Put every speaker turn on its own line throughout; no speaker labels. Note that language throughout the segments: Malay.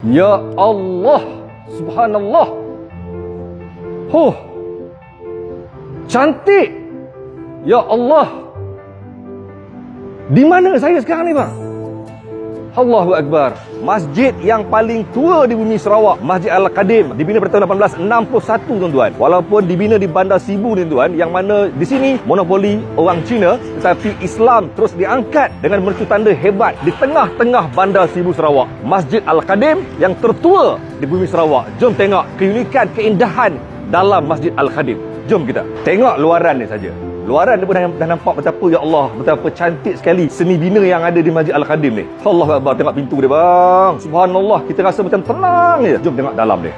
Ya Allah, subhanallah. Cantik. Ya Allah. Di mana saya sekarang ni, bang? Allahu Akbar. Masjid yang paling tua di bumi Sarawak, Masjid Al-Qadim, dibina pada tahun 1861, tuan-tuan. Walaupun dibina di Bandar Sibu, tuan-tuan, yang mana di sini monopoli orang Cina, tetapi Islam terus diangkat dengan mercu tanda hebat di tengah-tengah Bandar Sibu Sarawak. Masjid Al-Qadim yang tertua di bumi Sarawak. Jom tengok keunikan, keindahan dalam Masjid Al-Qadim. Jom kita tengok luaran ni saja. Luaran dia pun dah nampak betapa, ya Allah, betapa cantik sekali seni bina yang ada di Masjid Al-Qadim ni. Allahu Akbar, tengok pintu dia, bang. Subhanallah, kita rasa macam tenang je. Jom tengok dalam dia.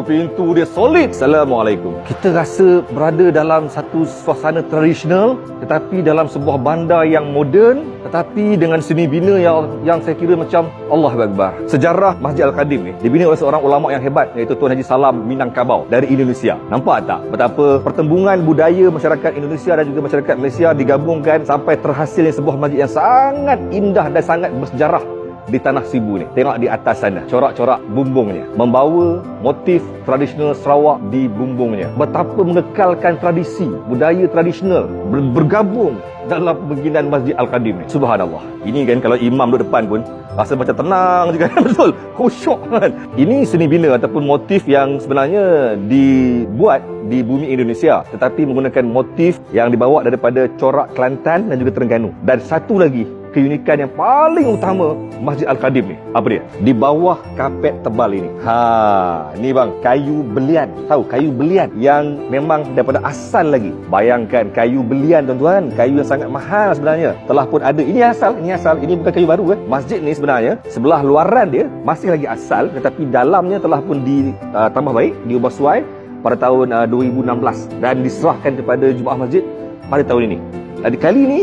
Pintu dia solid. Assalamualaikum. Kita rasa berada dalam satu suasana tradisional, tetapi dalam sebuah bandar yang moden, tetapi dengan seni bina yang saya kira macam Allahu Akbar. Sejarah Masjid Al-Qadim ni dibina oleh seorang ulama yang hebat, iaitu Tuan Haji Salam Minangkabau dari Indonesia. Nampak tak betapa pertembungan budaya masyarakat Indonesia dan juga masyarakat Malaysia digabungkan sampai terhasilnya sebuah masjid yang sangat indah dan sangat bersejarah di Tanah Sibu ni. Tengok di atas sana, corak-corak bumbungnya membawa motif tradisional Sarawak di bumbungnya. Betapa mengekalkan tradisi, budaya tradisional bergabung dalam pembangunan Masjid Al-Qadim ni. Subhanallah. Ini kan kalau imam duduk depan pun rasa macam tenang juga. Betul, khusyuk kan. Ini seni bina ataupun motif yang sebenarnya dibuat di bumi Indonesia, tetapi menggunakan motif yang dibawa daripada corak Kelantan dan juga Terengganu. Dan satu lagi keunikan yang paling utama Masjid Al-Qadim ni, apa dia? Di bawah kapet tebal ini. Ni bang, kayu belian. Tahu kayu belian yang memang daripada asal lagi. Bayangkan kayu belian, tuan-tuan, kayu yang sangat mahal sebenarnya. Telah pun ada. Ini asal. Ini bukan kayu baru kan. Masjid ni sebenarnya sebelah luaran dia masih lagi asal, tetapi dalamnya telah pun ditambah baik, diubah suai pada tahun 2016 dan diserahkan kepada jemaah masjid pada tahun ini. Jadi kali ini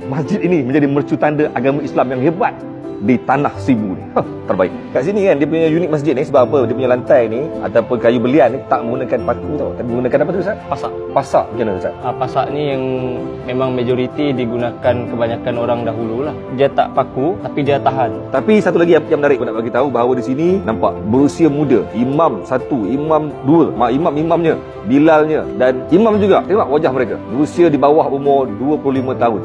masjid ini menjadi mercu tanda agama Islam yang hebat di Tanah Sibu ni. Terbaik. Kat sini kan dia punya unit masjid ni, sebab apa? Dia punya lantai ni ataupun kayu belian ni tak menggunakan paku tau. Tapi menggunakan apa tu, Ustaz? Pasak. Pasak macam mana, Ustaz?
Pasak ni yang memang majoriti digunakan kebanyakan orang dahulu lah. Dia tak paku tapi dia tahan.
Tapi satu lagi yang menarik aku nak bagi tahu, bahawa di sini nampak berusia muda. Imam satu, imam dua, imamnya, Bilalnya dan imam juga. Tengok wajah mereka. Berusia di bawah umur 25 tahun.